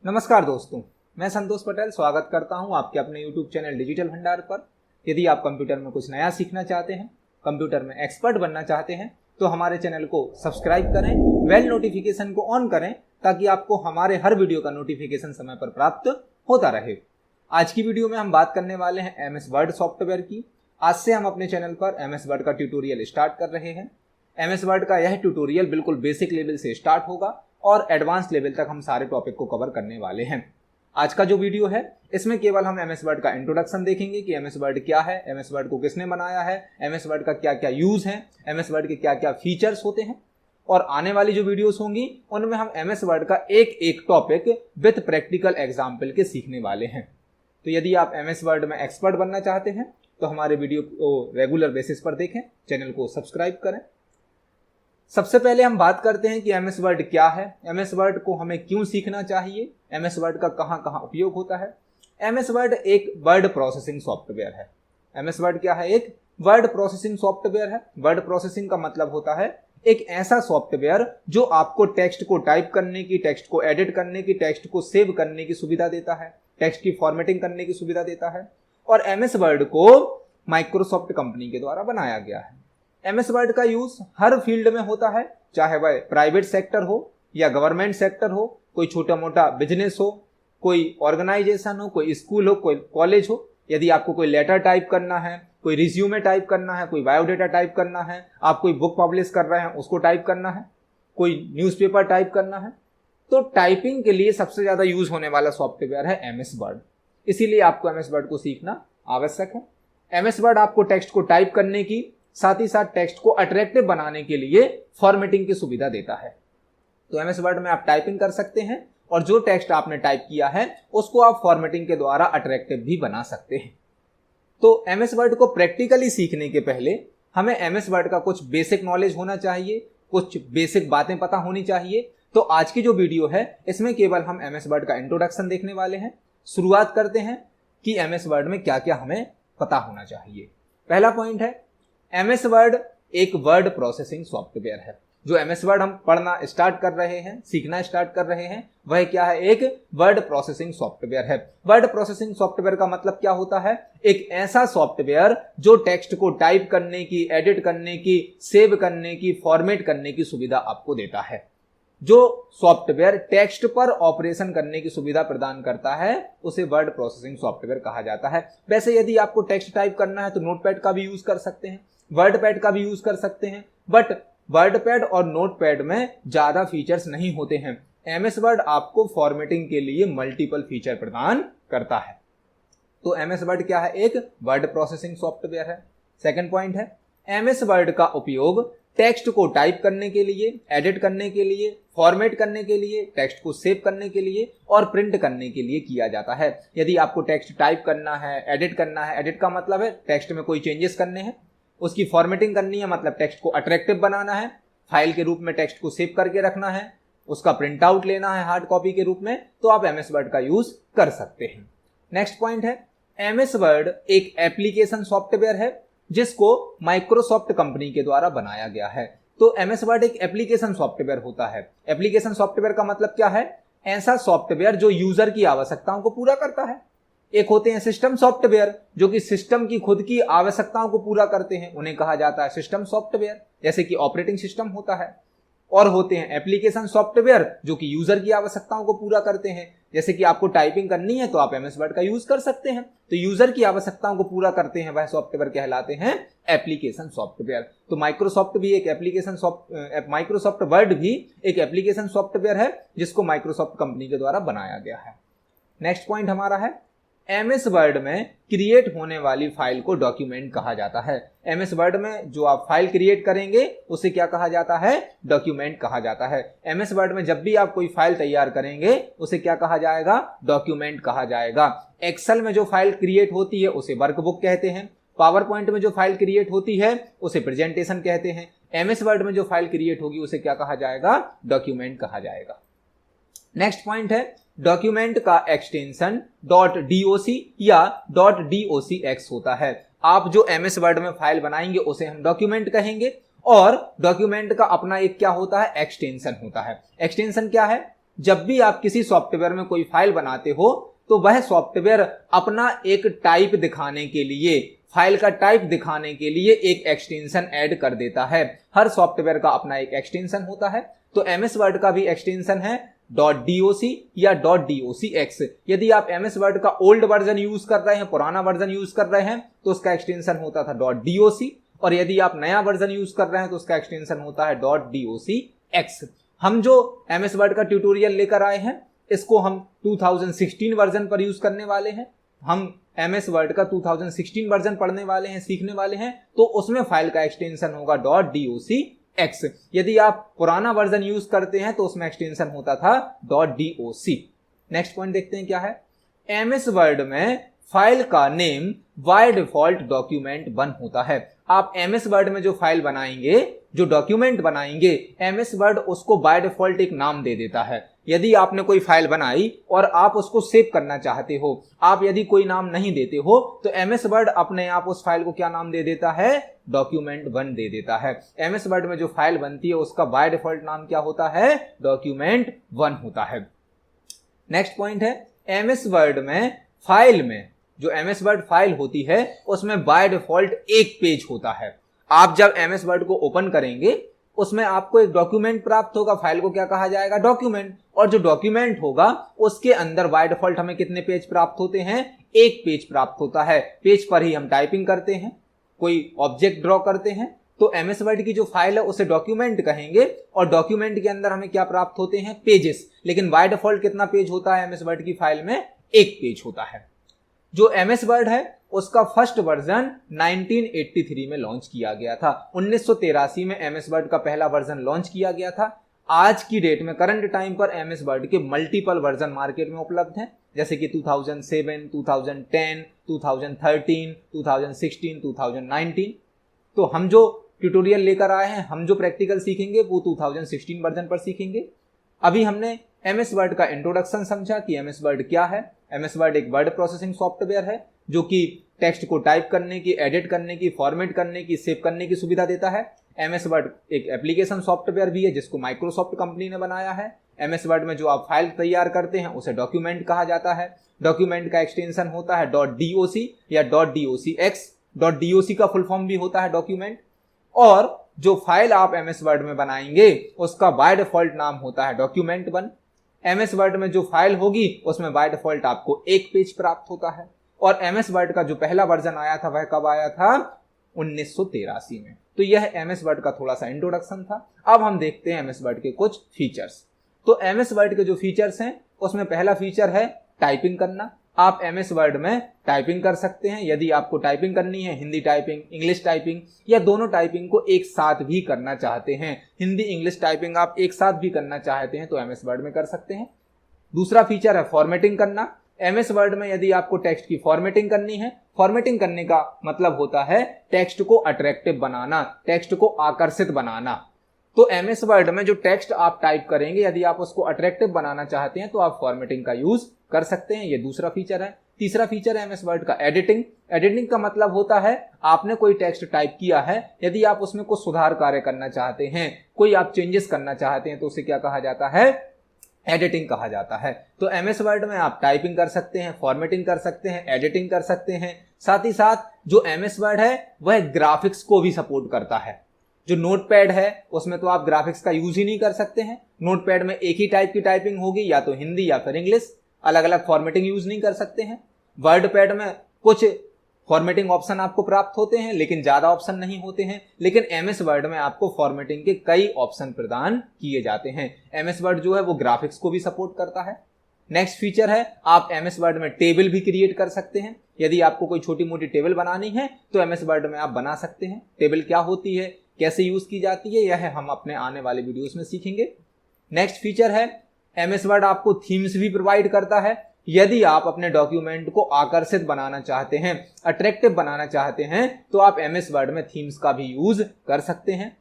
नमस्कार दोस्तों, मैं संतोष पटेल स्वागत करता हूं आपके अपने YouTube चैनल डिजिटल भंडार पर। यदि आप कंप्यूटर में कुछ नया सीखना चाहते हैं, कंप्यूटर में एक्सपर्ट बनना चाहते हैं तो हमारे चैनल को सब्सक्राइब करें, बेल नोटिफिकेशन को ऑन करें ताकि आपको हमारे हर वीडियो का नोटिफिकेशन समय पर प्राप्त होता रहे। आज की वीडियो में हम बात करने वाले हैं MS वर्ड सॉफ्टवेयर की। आज से हम अपने चैनल पर MS वर्ड का ट्यूटोरियल स्टार्ट कर रहे हैं। MS वर्ड का यह ट्यूटोरियल बिल्कुल बेसिक लेवल से स्टार्ट होगा और एडवांस लेवल तक हम सारे टॉपिक को कवर करने वाले हैं। आज का जो वीडियो है इसमें केवल हम MS वर्ड का इंट्रोडक्शन देखेंगे कि MS वर्ड क्या है, MS वर्ड को किसने बनाया है, MS वर्ड का क्या क्या यूज है, MS वर्ड के क्या क्या फीचर्स होते हैं। और आने वाली जो वीडियोस होंगी उनमें हम MS वर्ड का एक एक टॉपिक विद प्रैक्टिकल एग्जाम्पल के सीखने वाले हैं। तो यदि आप MS वर्ड में एक्सपर्ट बनना चाहते हैं तो हमारे वीडियो को रेगुलर बेसिस पर देखें, चैनल को सब्सक्राइब करें। सबसे पहले हम बात करते हैं कि MS वर्ड क्या है, MS वर्ड को हमें क्यों सीखना चाहिए, MS वर्ड का कहां कहां उपयोग होता है। MS वर्ड एक वर्ड प्रोसेसिंग सॉफ्टवेयर है। MS वर्ड क्या है? एक वर्ड प्रोसेसिंग सॉफ्टवेयर है। वर्ड प्रोसेसिंग का मतलब होता है एक ऐसा सॉफ्टवेयर जो आपको टेक्स्ट को टाइप करने की, टेक्स्ट को एडिट करने की, टेक्स्ट को सेव करने की सुविधा देता है, टेक्स्ट की फॉर्मेटिंग करने की सुविधा देता है। और MS वर्ड को माइक्रोसॉफ्ट कंपनी के द्वारा बनाया गया है। MS वर्ड का यूज हर फील्ड में होता है, चाहे वह प्राइवेट सेक्टर हो या गवर्नमेंट सेक्टर हो, कोई छोटा मोटा बिजनेस हो, कोई ऑर्गेनाइजेशन हो, कोई स्कूल हो, कोई कॉलेज हो। यदि आपको कोई लेटर टाइप करना है, कोई रिज्यूमे टाइप करना है, कोई बायोडेटा टाइप करना है, आप कोई बुक पब्लिश कर रहे हैं उसको टाइप करना है, कोई न्यूज़पेपर टाइप करना है, तो टाइपिंग के लिए सबसे ज्यादा यूज होने वाला सॉफ्टवेयर है MS वर्ड। इसीलिए आपको MS वर्ड को सीखना आवश्यक है। MS वर्ड आपको टेक्स्ट को टाइप करने की, साथ ही साथ टेक्स्ट को अट्रैक्टिव बनाने के लिए फॉर्मेटिंग की सुविधा देता है। तो MS वर्ड में आप टाइपिंग कर सकते हैं और जो टेक्स्ट आपने टाइप किया है उसको आप फॉर्मेटिंग के द्वारा अट्रैक्टिव भी बना सकते हैं। तो MS वर्ड को प्रैक्टिकली सीखने के पहले हमें MS वर्ड का कुछ बेसिक नॉलेज होना चाहिए, कुछ बेसिक बातें पता होनी चाहिए। तो आज की जो वीडियो है इसमें केवल हम MS वर्ड का इंट्रोडक्शन देखने वाले हैं। शुरुआत करते हैं कि MS वर्ड में क्या क्या हमें पता होना चाहिए। पहला पॉइंट है, MS वर्ड एक वर्ड प्रोसेसिंग सॉफ्टवेयर है। जो MS वर्ड हम पढ़ना स्टार्ट कर रहे हैं, सीखना स्टार्ट कर रहे हैं, वह क्या है? एक वर्ड प्रोसेसिंग सॉफ्टवेयर है। वर्ड प्रोसेसिंग सॉफ्टवेयर का मतलब क्या होता है? एक ऐसा सॉफ्टवेयर जो टेक्स्ट को टाइप करने की, एडिट करने की, सेव करने की, फॉर्मेट करने की सुविधा आपको देता है। जो सॉफ्टवेयर टेक्स्ट पर ऑपरेशन करने की सुविधा प्रदान करता है उसे वर्ड प्रोसेसिंग सॉफ्टवेयर कहा जाता है। वैसे यदि आपको टेक्स्ट टाइप करना है तो नोटपैड का भी यूज कर सकते हैं, वर्डपैड का भी यूज कर सकते हैं, बट वर्डपैड और नोटपैड में ज्यादा फीचर्स नहीं होते हैं। MS वर्ड आपको फॉर्मेटिंग के लिए मल्टीपल फीचर प्रदान करता है। तो MS वर्ड क्या है? एक वर्ड प्रोसेसिंग सॉफ्टवेयर है। सेकंड पॉइंट है, MS वर्ड का उपयोग टेक्स्ट को टाइप करने के लिए, एडिट करने के लिए, फॉर्मेट करने के लिए, टेक्स्ट को सेव करने के लिए और प्रिंट करने के लिए किया जाता है। यदि आपको टेक्स्ट टाइप करना है, एडिट करना है, एडिट का मतलब है टेक्स्ट में कोई चेंजेस करने हैं, उसकी फॉर्मेटिंग करनी है मतलब टेक्स्ट को अट्रैक्टिव बनाना है, फाइल के रूप में टेक्स्ट को सेव करके रखना है, उसका प्रिंट आउट लेना है हार्ड कॉपी के रूप में, तो आप MS वर्ड का यूज कर सकते हैं। नेक्स्ट पॉइंट है, MS वर्ड एक एप्लीकेशन सॉफ्टवेयर है जिसको माइक्रोसॉफ्ट कंपनी के द्वारा बनाया गया है। तो MS वर्ड एक एप्लीकेशन सॉफ्टवेयर होता है। एप्लीकेशन सॉफ्टवेयर का मतलब क्या है? ऐसा सॉफ्टवेयर जो यूजर की आवश्यकताओं को पूरा करता है। एक होते हैं सिस्टम सॉफ्टवेयर जो कि सिस्टम की खुद की आवश्यकताओं को पूरा करते हैं, उन्हें कहा जाता है सिस्टम सॉफ्टवेयर, जैसे कि ऑपरेटिंग सिस्टम होता है। और होते हैं एप्लीकेशन सॉफ्टवेयर जो कि यूजर की आवश्यकताओं को पूरा करते हैं, जैसे कि आपको टाइपिंग करनी है तो आप MS वर्ड का यूज कर सकते हैं। तो यूजर की आवश्यकताओं को पूरा करते हैं वह सॉफ्टवेयर कहलाते हैं एप्लीकेशन सॉफ्टवेयर। तो माइक्रोसॉफ्ट वर्ड भी एक एप्लीकेशन सॉफ्टवेयर है जिसको माइक्रोसॉफ्ट कंपनी के द्वारा बनाया गया है। नेक्स्ट पॉइंट हमारा है, MS वर्ड में क्रिएट होने वाली फाइल को डॉक्यूमेंट कहा जाता है। MS वर्ड में जो आप फाइल क्रिएट करेंगे उसे क्या कहा जाता है? डॉक्यूमेंट कहा जाता है। MS वर्ड में जब भी आप कोई फाइल तैयार करेंगे उसे क्या कहा जाएगा? डॉक्यूमेंट कहा जाएगा। एक्सेल में जो फाइल क्रिएट होती है उसे वर्कबुक कहते हैं। पावर पॉइंट में जो फाइल क्रिएट होती है उसे प्रेजेंटेशन कहते हैं। MS वर्ड में जो फाइल क्रिएट होगी उसे क्या कहा जाएगा? डॉक्यूमेंट कहा जाएगा। नेक्स्ट पॉइंट है, डॉक्यूमेंट का एक्सटेंशन .doc या .docx होता है। आप जो MS वर्ड में फाइल बनाएंगे उसे हम डॉक्यूमेंट कहेंगे और डॉक्यूमेंट का अपना एक क्या होता है? एक्सटेंशन होता है। एक्सटेंशन क्या है? जब भी आप किसी सॉफ्टवेयर में कोई फाइल बनाते हो तो वह सॉफ्टवेयर अपना एक टाइप दिखाने के लिए, फाइल का टाइप दिखाने के लिए एक एक्सटेंशन ऐड कर देता है। हर सॉफ्टवेयर का अपना एक एक्सटेंशन होता है, तो एमएस वर्ड का भी एक्सटेंशन है .doc या .docx। यदि आप एमएस वर्ड का ओल्ड वर्जन यूज कर रहे हैं, पुराना वर्जन यूज कर रहे हैं, तो उसका एक्सटेंशन होता था .doc, और यदि आप नया वर्जन यूज कर रहे हैं तो उसका एक्सटेंशन होता है .docx। हम जो एमएस वर्ड का ट्यूटोरियल लेकर आए हैं इसको हम 2016 वर्जन पर यूज करने वाले हैं। हम एमएस वर्ड का 2016 वर्जन पढ़ने वाले हैं, सीखने वाले हैं, तो उसमें फाइल का एक्सटेंशन होगा .docx। यदि आप पुराना वर्जन यूज करते हैं तो उसमें एक्सटेंशन होता था .doc। नेक्स्ट पॉइंट देखते हैं क्या है। एमएस वर्ड में फाइल का नेम बाय डिफॉल्ट document1 होता है। आप एमएस वर्ड में जो फाइल बनाएंगे, जो डॉक्यूमेंट बनाएंगे, एमएस वर्ड उसको बाय डिफॉल्ट एक नाम दे देता है। यदि आपने कोई फाइल बनाई और आप उसको सेव करना चाहते हो, आप यदि कोई नाम नहीं देते हो तो एमएस वर्ड अपने आप उस फाइल को क्या नाम दे देता है, document1 दे देता है। एमएस वर्ड में जो फाइल बनती है उसका बाय डिफॉल्ट नाम क्या होता है, document1 होता है। नेक्स्ट पॉइंट है, एमएस वर्ड में फाइल में जो एमएस वर्ड फाइल होती है उसमें बाय डिफॉल्ट एक पेज होता है। आप जब एमएस वर्ड को ओपन करेंगे उसमें आपको एक डॉक्यूमेंट प्राप्त होगा, फाइल को क्या कहा जाएगा, डॉक्यूमेंट। और जो डॉक्यूमेंट होगा उसके अंदर बाय डिफॉल्ट हमें कितने पेज प्राप्त होते हैं, एक पेज प्राप्त होता है। पेज पर ही हम टाइपिंग करते हैं, कोई ऑब्जेक्ट ड्रॉ करते हैं, तो एमएस वर्ड की जो फाइल है उसे डॉक्यूमेंट कहेंगे, और डॉक्यूमेंट के अंदर हमें क्या प्राप्त होते हैं, पेजेस। लेकिन बाय डिफॉल्ट कितना पेज होता है एमएस वर्ड की फाइल में, एक पेज होता है। जो एमएस वर्ड है उसका फर्स्ट वर्जन 1983 में लॉन्च किया गया था। 1983 में एमएस वर्ड का पहला वर्जन लॉन्च किया गया था। आज की डेट में, करंट टाइम पर एमएस वर्ड के मल्टीपल वर्जन मार्केट में उपलब्ध हैं, जैसे कि 2007, 2010, 2013, 2016, 2019। तो हम जो ट्यूटोरियल लेकर आए हैं, हम जो प्रैक्टिकल सीखेंगे वो 2016 वर्जन पर सीखेंगे। अभी हमने एमएस वर्ड का इंट्रोडक्शन समझा कि एमएस वर्ड क्या है। एमएस वर्ड एक वर्ड प्रोसेसिंग सॉफ्टवेयर है जो कि टेक्स्ट को टाइप करने की, एडिट करने की, फॉर्मेट करने की, सेव करने की सुविधा देता है। एमएस वर्ड एक एप्लीकेशन सॉफ्टवेयर भी है जिसको माइक्रोसॉफ्ट कंपनी ने बनाया है। एमएस वर्ड में जो आप फाइल तैयार करते हैं उसे डॉक्यूमेंट कहा जाता है। डॉक्यूमेंट का एक्सटेंशन होता है .doc या .docx। .doc का फुल फॉर्म भी होता है डॉक्यूमेंट। और जो फाइल आप एमएस वर्ड में बनाएंगे उसका बाय डिफॉल्ट नाम होता है document1। एमएस वर्ड में जो फाइल होगी उसमें बाय डिफॉल्ट आपको एक पेज प्राप्त होता है। और एमएस वर्ड का जो पहला वर्जन आया था वह कब आया था, 1983 में। तो यह एमएस वर्ड का थोड़ा सा इंट्रोडक्शन था। अब हम देखते हैं एमएस वर्ड के कुछ फीचर्स। तो एमएस वर्ड के जो फीचर्स हैं उसमें पहला फीचर है टाइपिंग करना। आप एमएस वर्ड में टाइपिंग कर सकते हैं। यदि आपको टाइपिंग करनी है, हिंदी टाइपिंग, इंग्लिश टाइपिंग, या दोनों टाइपिंग को एक साथ भी करना चाहते हैं, हिंदी इंग्लिश टाइपिंग आप एक साथ भी करना चाहते हैं तो एमएस वर्ड में कर सकते हैं। दूसरा फीचर है फॉर्मेटिंग करना। एमएस वर्ड में यदि आपको टेक्स्ट की फॉर्मेटिंग करनी है, फॉर्मेटिंग करने का मतलब होता है टेक्स्ट को अट्रैक्टिव बनाना, टेक्स्ट को आकर्षित बनाना। तो एमएस वर्ड में जो टेक्स्ट आप टाइप करेंगे, यदि आप उसको अट्रैक्टिव बनाना चाहते हैं तो आप फॉर्मेटिंग का यूज कर सकते हैं। ये दूसरा फीचर है। तीसरा फीचर है एमएस वर्ड का एडिटिंग। एडिटिंग का मतलब होता है आपने कोई टेक्स्ट टाइप किया है, यदि आप उसमें कुछ सुधार कार्य करना चाहते हैं, कोई आप चेंजेस करना चाहते हैं तो उसे क्या कहा जाता है, एडिटिंग कहा जाता है। तो एमएस वर्ड में आप टाइपिंग कर सकते हैं, फॉर्मेटिंग कर सकते हैं, एडिटिंग कर सकते हैं। साथ ही साथ जो एमएस वर्ड है वह ग्राफिक्स को भी सपोर्ट करता है। जो नोटपैड है उसमें तो आप ग्राफिक्स का यूज ही नहीं कर सकते हैं। नोटपैड में एक ही टाइप की टाइपिंग होगी, या तो हिंदी या फिर इंग्लिश, अलग अलग फॉर्मेटिंग यूज नहीं कर सकते हैं। वर्ड पैड में कुछ फॉर्मेटिंग ऑप्शन आपको प्राप्त होते हैं लेकिन ज्यादा ऑप्शन नहीं होते हैं। लेकिन एमएस वर्ड में आपको फॉर्मेटिंग के कई ऑप्शन प्रदान किए जाते हैं। एमएस वर्ड जो है वो ग्राफिक्स को भी सपोर्ट करता है। नेक्स्ट फीचर है आप एमएस वर्ड में टेबल भी क्रिएट कर सकते हैं। यदि आपको कोई छोटी मोटी टेबल बनानी है तो एमएस वर्ड में आप बना सकते हैं। टेबल क्या होती है, कैसे यूज की जाती है, यह हम अपने आने वाले वीडियोस में सीखेंगे। नेक्स्ट फीचर है एमएस वर्ड आपको थीम्स भी प्रोवाइड करता है। यदि आप अपने डॉक्यूमेंट को आकर्षित बनाना चाहते हैं, अट्रैक्टिव बनाना चाहते हैं, तो आप एमएस वर्ड में थीम्स का भी यूज कर सकते हैं।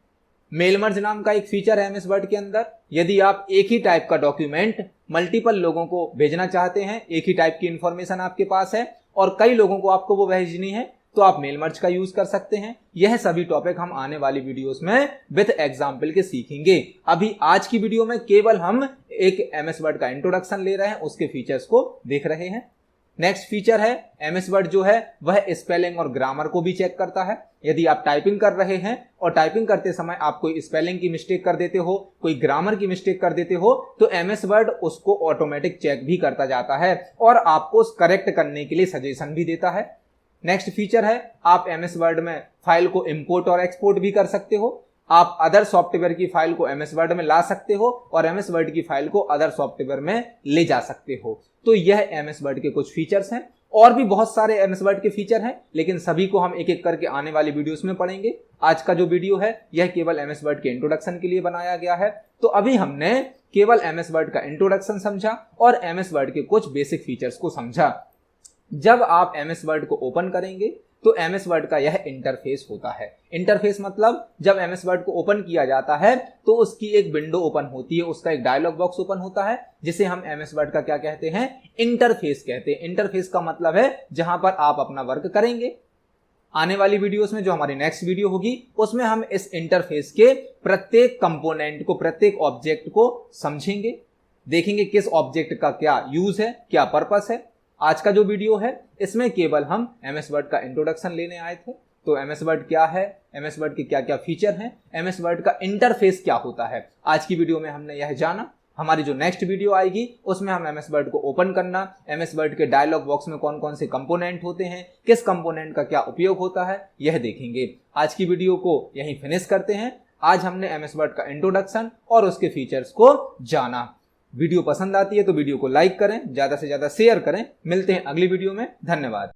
मेल मर्ज नाम का एक फीचर है एमएस वर्ड के अंदर। यदि आप एक ही टाइप का डॉक्यूमेंट मल्टीपल लोगों को भेजना चाहते हैं, एक ही टाइप की इंफॉर्मेशन आपके पास है और कई लोगों को आपको वो भेजनी है, तो आप मेल मर्ज का यूज कर सकते हैं। यह सभी टॉपिक हम आने वाली वीडियोस में विद एग्जाम्पल के सीखेंगे। अभी आज की वीडियो में केवल हम एक MS वर्ड का इंट्रोडक्शन ले रहे हैं, उसके फीचर्स को देख रहे हैं। नेक्स्ट फीचर है MS वर्ड जो है वह स्पेलिंग और ग्रामर को भी चेक करता है। यदि आप टाइपिंग कर रहे हैं और टाइपिंग करते समय आप कोई स्पेलिंग की मिस्टेक कर देते हो, कोई ग्रामर की मिस्टेक कर देते हो, तो MS वर्ड उसको ऑटोमेटिक चेक भी करता जाता है और आपको करेक्ट करने के लिए सजेशन भी देता है। नेक्स्ट फीचर है आप MS वर्ड में फाइल को इंपोर्ट और एक्सपोर्ट भी कर सकते हो। आप अदर सॉफ्टवेयर की फाइल को MS वर्ड में ला सकते हो और MS वर्ड की फाइल को अदर सॉफ्टवेयर में ले जा सकते हो। तो यह MS वर्ड के कुछ फीचर्स हैं। और भी बहुत सारे MS वर्ड के फीचर हैं, लेकिन सभी को हम एक एक करके आने वाली वीडियोस में पढ़ेंगे। आज का जो वीडियो है यह केवल MS वर्ड के इंट्रोडक्शन के लिए बनाया गया है। तो अभी हमने केवल MS वर्ड का इंट्रोडक्शन समझा और MS वर्ड के कुछ बेसिक फीचर्स को समझा। जब आप MS वर्ड को ओपन करेंगे तो MS वर्ड का यह इंटरफेस होता है। इंटरफेस मतलब जब MS वर्ड को ओपन किया जाता है तो उसकी एक विंडो ओपन होती है, उसका एक डायलॉग बॉक्स ओपन होता है, जिसे हम MS वर्ड का क्या कहते हैं, इंटरफेस कहते हैं। इंटरफेस का मतलब है जहां पर आप अपना वर्क करेंगे। आने वाली वीडियोस में जो हमारी नेक्स्ट वीडियो होगी उसमें हम इस इंटरफेस के प्रत्येक कंपोनेंट को, प्रत्येक ऑब्जेक्ट को समझेंगे, देखेंगे किस ऑब्जेक्ट का क्या यूज है, क्या पर्पस है। आज का जो वीडियो है इसमें केवल हम MS वर्ड का इंट्रोडक्शन लेने आए थे। तो MS वर्ड क्या है, MS वर्ड के क्या क्या फीचर हैं, MS वर्ड का इंटरफेस क्या होता है, आज की वीडियो में हमने यह जाना। हमारी जो नेक्स्ट वीडियो आएगी उसमें हम MS वर्ड को ओपन करना, MS वर्ड के डायलॉग बॉक्स में कौन कौन से कंपोनेंट होते हैं, किस कंपोनेंट का क्या उपयोग होता है, यह देखेंगे। आज की वीडियो को यहीं फिनिश करते हैं। आज हमने MS वर्ड का इंट्रोडक्शन और उसके फीचर्स को जाना। वीडियो पसंद आती है तो वीडियो को लाइक करें, ज्यादा से ज्यादा शेयर करें। मिलते हैं अगली वीडियो में। धन्यवाद।